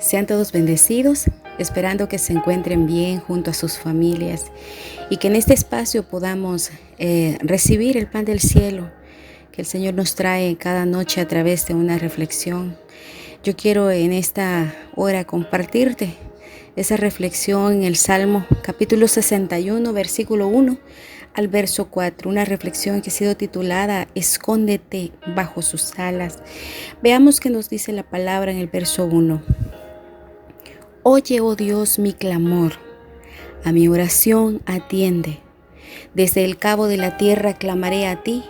Sean todos bendecidos, esperando que se encuentren bien junto a sus familias y que en este espacio podamos recibir el pan del cielo que el Señor nos trae cada noche a través de una reflexión. Yo quiero en esta hora compartirte esa reflexión en el Salmo capítulo 61, versículo 1 al verso 4, una reflexión que ha sido titulada Escóndete bajo sus alas. Veamos qué nos dice la palabra en el verso 1. Oye, oh Dios, mi clamor, a mi oración atiende. Desde el cabo de la tierra clamaré a ti,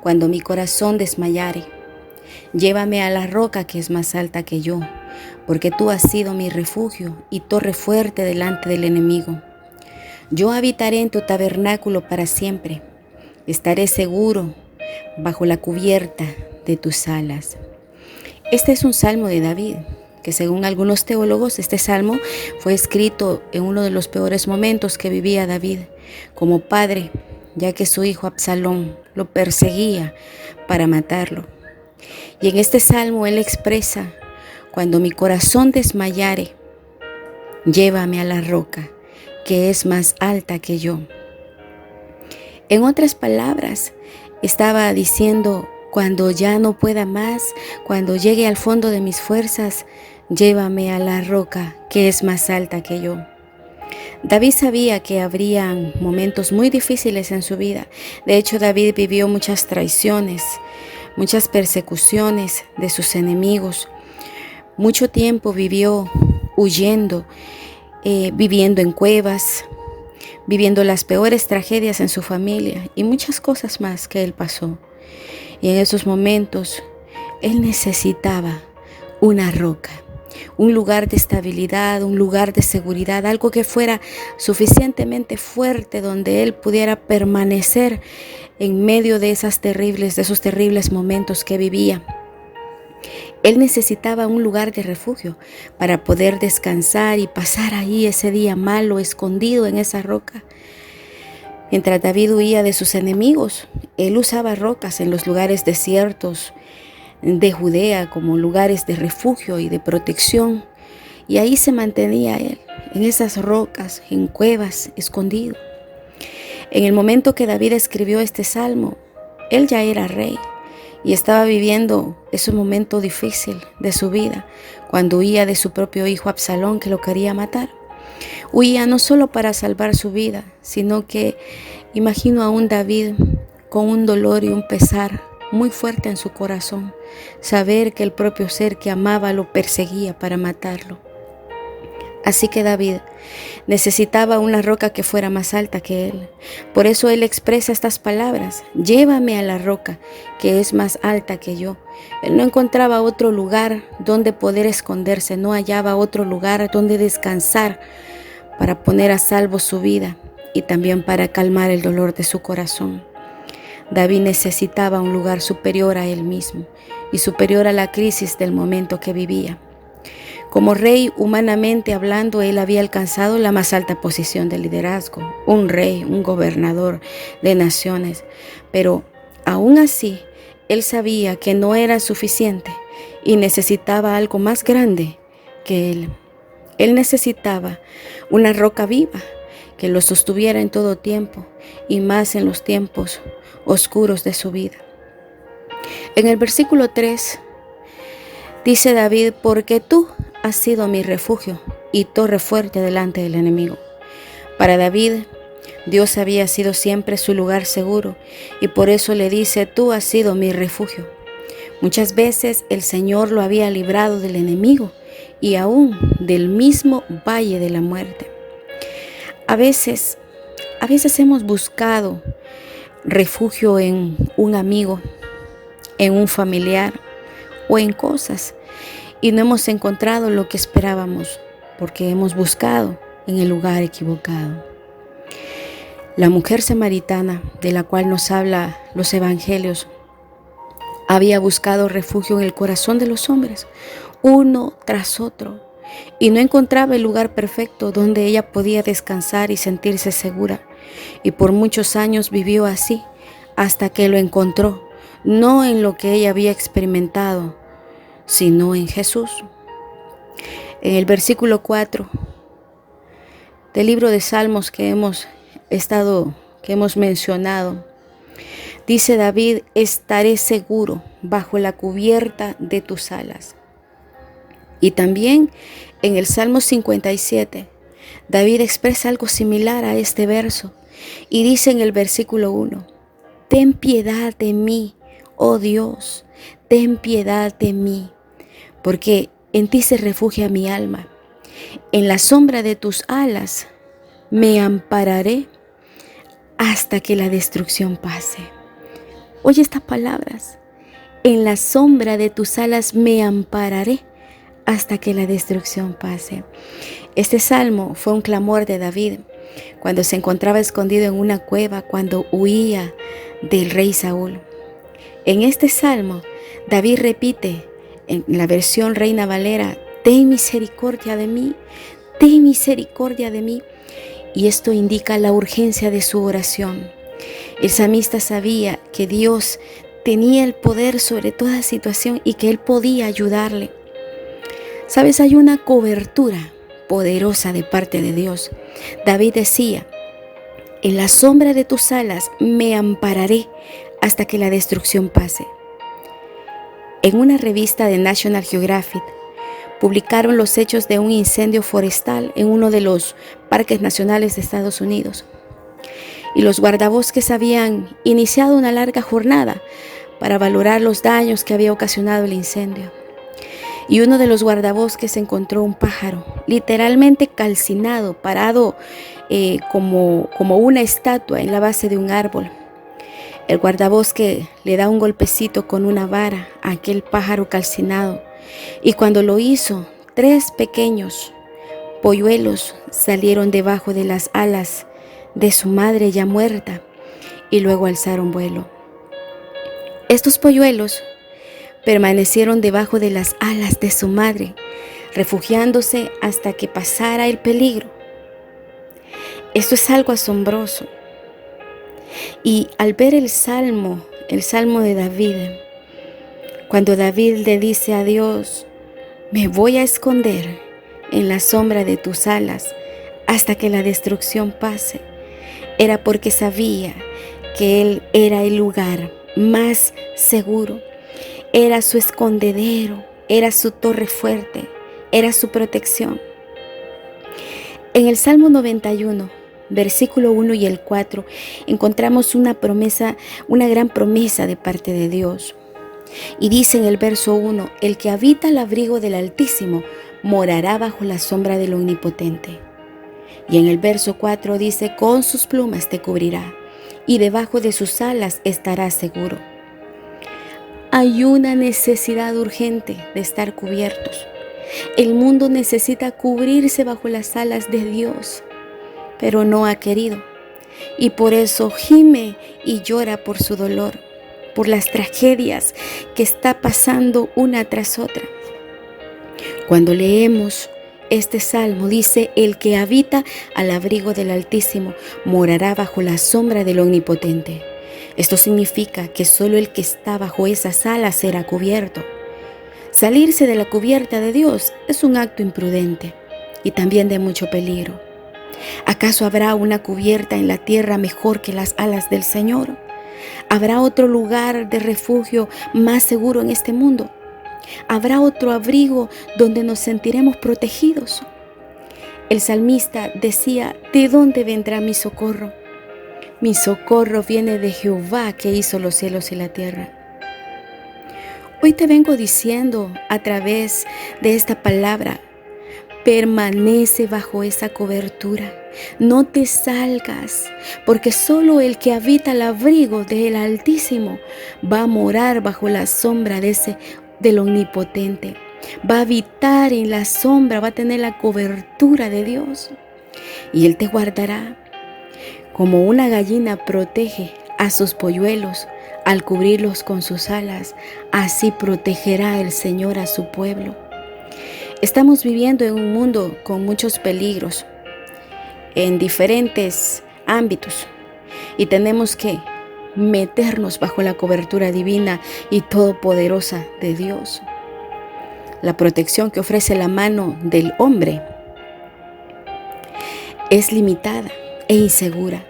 cuando mi corazón desmayare. Llévame a la roca que es más alta que yo, porque tú has sido mi refugio y torre fuerte delante del enemigo. Yo habitaré en tu tabernáculo para siempre. Estaré seguro bajo la cubierta de tus alas. Este es un salmo de David, que según algunos teólogos, este salmo fue escrito en uno de los peores momentos que vivía David como padre, ya que su hijo Absalón lo perseguía para matarlo. Y en este salmo él expresa: cuando mi corazón desmayare, llévame a la roca que es más alta que yo. En otras palabras, estaba diciendo: cuando ya no pueda más, cuando llegue al fondo de mis fuerzas, llévame a la roca que es más alta que yo. David sabía que habrían momentos muy difíciles en su vida. De hecho, David vivió muchas traiciones, muchas persecuciones de sus enemigos. Mucho tiempo vivió huyendo, viviendo en cuevas, viviendo las peores tragedias en su familia y muchas cosas más que él pasó. Y en esos momentos él necesitaba una roca, un lugar de estabilidad, un lugar de seguridad, algo que fuera suficientemente fuerte donde él pudiera permanecer en medio de esos terribles momentos que vivía. Él necesitaba un lugar de refugio para poder descansar y pasar ahí ese día malo, escondido en esa roca. Mientras David huía de sus enemigos, él usaba rocas en los lugares desiertos de Judea como lugares de refugio y de protección. Y ahí se mantenía él, en esas rocas, en cuevas, escondido. En el momento que David escribió este salmo, él ya era rey y estaba viviendo ese momento difícil de su vida, cuando huía de su propio hijo Absalón, que lo quería matar. Huía no solo para salvar su vida, sino que imagino a un David con un dolor y un pesar muy fuerte en su corazón, saber que el propio ser que amaba lo perseguía para matarlo. Así que David necesitaba una roca que fuera más alta que él. Por eso él expresa estas palabras: llévame a la roca que es más alta que yo. Él no encontraba otro lugar donde poder esconderse, no hallaba otro lugar donde descansar para poner a salvo su vida y también para calmar el dolor de su corazón. David necesitaba un lugar superior a él mismo y superior a la crisis del momento que vivía. Como rey, humanamente hablando, él había alcanzado la más alta posición de liderazgo, un rey, un gobernador de naciones. Pero aún así, él sabía que no era suficiente y necesitaba algo más grande que él. Él necesitaba una roca viva que lo sostuviera en todo tiempo y más en los tiempos oscuros de su vida. En el versículo 3 dice David: porque tú has sido mi refugio y torre fuerte delante del enemigo. Para David, Dios había sido siempre su lugar seguro y por eso le dice: tú has sido mi refugio. Muchas veces el Señor lo había librado del enemigo y aún del mismo valle de la muerte. A veces hemos buscado refugio en un amigo, en un familiar o en cosas y no hemos encontrado lo que esperábamos porque hemos buscado en el lugar equivocado. La mujer samaritana de la cual nos habla los evangelios había buscado refugio en el corazón de los hombres, uno tras otro, y no encontraba el lugar perfecto donde ella podía descansar y sentirse segura. Y por muchos años vivió así, hasta que lo encontró, no en lo que ella había experimentado, sino en Jesús. En el versículo 4 del libro de Salmos que hemos mencionado, dice David: estaré seguro bajo la cubierta de tus alas. Y también en el Salmo 57, David expresa algo similar a este verso y dice en el versículo 1: ten piedad de mí, oh Dios, ten piedad de mí, porque en ti se refugia mi alma. En la sombra de tus alas me ampararé hasta que la destrucción pase. Oye estas palabras: en la sombra de tus alas me ampararé hasta que la destrucción pase. Este salmo fue un clamor de David cuando se encontraba escondido en una cueva, cuando huía del rey Saúl. En este salmo, David repite en la versión Reina Valera: ten misericordia de mí, ten misericordia de mí. Y esto indica la urgencia de su oración. El salmista sabía que Dios tenía el poder sobre toda situación y que Él podía ayudarle. Sabes, hay una cobertura poderosa de parte de Dios. David decía: en la sombra de tus alas me ampararé hasta que la destrucción pase. En una revista de National Geographic publicaron los hechos de un incendio forestal en uno de los parques nacionales de Estados Unidos. Y los guardabosques habían iniciado una larga jornada para valorar los daños que había ocasionado el incendio. Y uno de los guardabosques encontró un pájaro literalmente calcinado, parado como una estatua en la base de un árbol. El guardabosque le da un golpecito con una vara a aquel pájaro calcinado, y cuando lo hizo, 3 pequeños polluelos salieron debajo de las alas de su madre ya muerta y luego alzaron vuelo. Estos polluelos permanecieron debajo de las alas de su madre, refugiándose hasta que pasara el peligro. Esto es algo asombroso. Y al ver el salmo de David, cuando David le dice a Dios: me voy a esconder en la sombra de tus alas hasta que la destrucción pase, era porque sabía que Él era el lugar más seguro, era su escondedero, era su torre fuerte, era su protección. En el Salmo 91, versículo 1 y el 4, encontramos una promesa, una gran promesa de parte de Dios. Y dice en el verso 1: el que habita al abrigo del Altísimo morará bajo la sombra del Omnipotente. Y en el verso 4 dice: con sus plumas te cubrirá, y debajo de sus alas estarás seguro. Hay una necesidad urgente de estar cubiertos. El mundo necesita cubrirse bajo las alas de Dios, pero no ha querido. Y por eso gime y llora por su dolor, por las tragedias que está pasando una tras otra. Cuando leemos este salmo, dice: el que habita al abrigo del Altísimo morará bajo la sombra del Omnipotente. Esto significa que solo el que está bajo esas alas será cubierto. Salirse de la cubierta de Dios es un acto imprudente y también de mucho peligro. ¿Acaso habrá una cubierta en la tierra mejor que las alas del Señor? ¿Habrá otro lugar de refugio más seguro en este mundo? ¿Habrá otro abrigo donde nos sentiremos protegidos? El salmista decía: ¿de dónde vendrá mi socorro? Mi socorro viene de Jehová, que hizo los cielos y la tierra. Hoy te vengo diciendo a través de esta palabra: permanece bajo esa cobertura. No te salgas, porque solo el que habita al abrigo del Altísimo va a morar bajo la sombra del Omnipotente. Va a habitar en la sombra, va a tener la cobertura de Dios. Y Él te guardará. Como una gallina protege a sus polluelos al cubrirlos con sus alas, así protegerá el Señor a su pueblo. Estamos viviendo en un mundo con muchos peligros en diferentes ámbitos y tenemos que meternos bajo la cobertura divina y todopoderosa de Dios. La protección que ofrece la mano del hombre es limitada e insegura.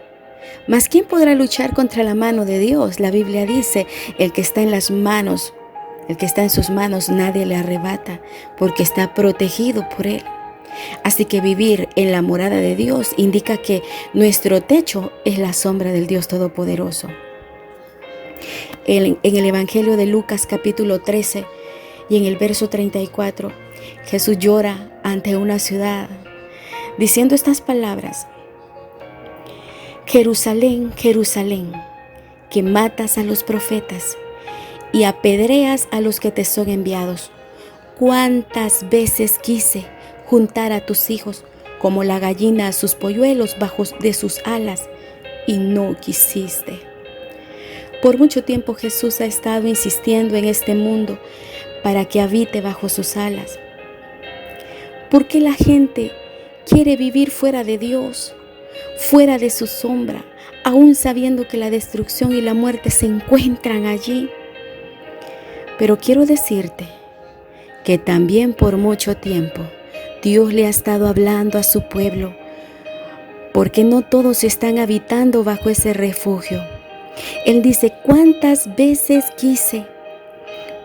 Mas ¿quién podrá luchar contra la mano de Dios? La Biblia dice, el que está en sus manos nadie le arrebata, porque está protegido por Él. Así que vivir en la morada de Dios indica que nuestro techo es la sombra del Dios Todopoderoso. En el Evangelio de Lucas capítulo 13 y en el verso 34, Jesús llora ante una ciudad diciendo estas palabras: Jerusalén, Jerusalén, que matas a los profetas y apedreas a los que te son enviados. ¿Cuántas veces quise juntar a tus hijos como la gallina a sus polluelos bajo de sus alas, y no quisiste? Por mucho tiempo Jesús ha estado insistiendo en este mundo para que habite bajo sus alas. ¿Por qué la gente quiere vivir fuera de Dios, fuera de su sombra, aún sabiendo que la destrucción y la muerte se encuentran allí? Pero quiero decirte que también por mucho tiempo Dios le ha estado hablando a su pueblo, porque no todos están habitando bajo ese refugio. Él dice: ¿cuántas veces quise?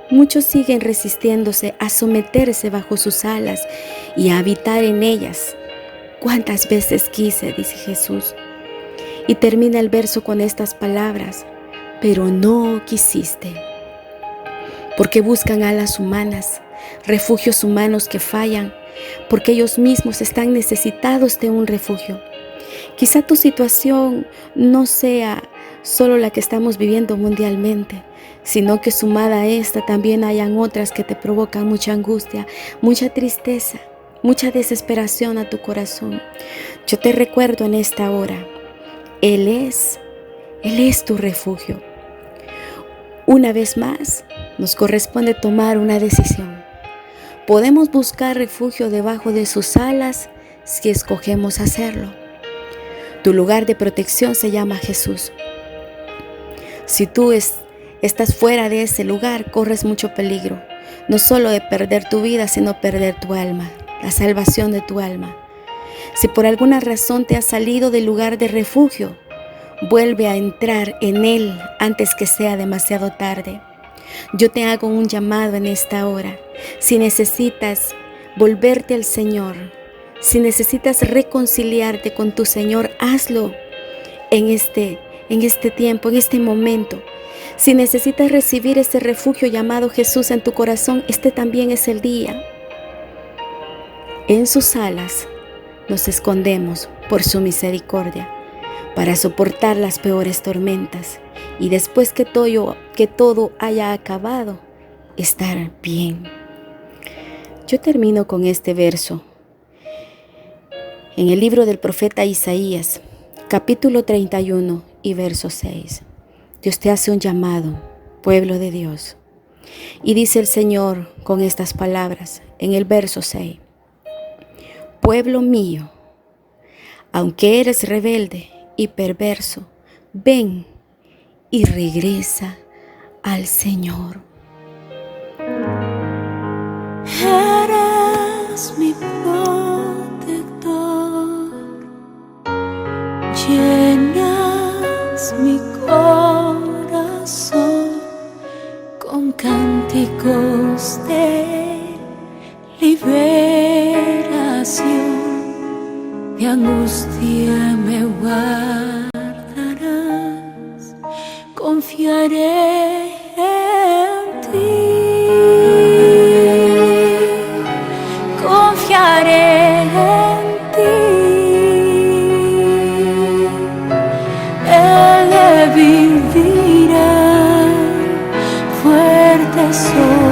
Muchos siguen resistiéndose a someterse bajo sus alas y a habitar en ellas. ¿Cuántas veces quise?, dice Jesús. Y termina el verso con estas palabras: pero no quisiste. Porque buscan alas humanas, refugios humanos que fallan, porque ellos mismos están necesitados de un refugio. Quizá tu situación no sea solo la que estamos viviendo mundialmente, sino que sumada a esta también hayan otras que te provocan mucha angustia, mucha tristeza, mucha desesperación a tu corazón. Yo te recuerdo en esta hora, Él es tu refugio. Una vez más, nos corresponde tomar una decisión. Podemos buscar refugio debajo de sus alas si escogemos hacerlo. Tu lugar de protección se llama Jesús. Si tú estás fuera de ese lugar, corres mucho peligro, no solo de perder tu vida, sino perder tu alma, la salvación de tu alma. Si por alguna razón te has salido del lugar de refugio, vuelve a entrar en Él antes que sea demasiado tarde. Yo te hago un llamado en esta hora. Si necesitas volverte al Señor, si necesitas reconciliarte con tu Señor, hazlo en este tiempo, en este momento. Si necesitas recibir ese refugio llamado Jesús en tu corazón, este también es el día. En sus alas nos escondemos por su misericordia para soportar las peores tormentas y después que todo haya acabado, estar bien. Yo termino con este verso en el libro del profeta Isaías, capítulo 31 y verso 6. Dios te hace un llamado, pueblo de Dios. Y dice el Señor con estas palabras en el verso 6. Pueblo mío, aunque eres rebelde y perverso, ven y regresa al Señor. Eres mi protector, llenas mi corazón con cánticos de liberación, de angustia me guardarás, confiaré en ti. Confiaré en ti, Él vivirá fuerte soy.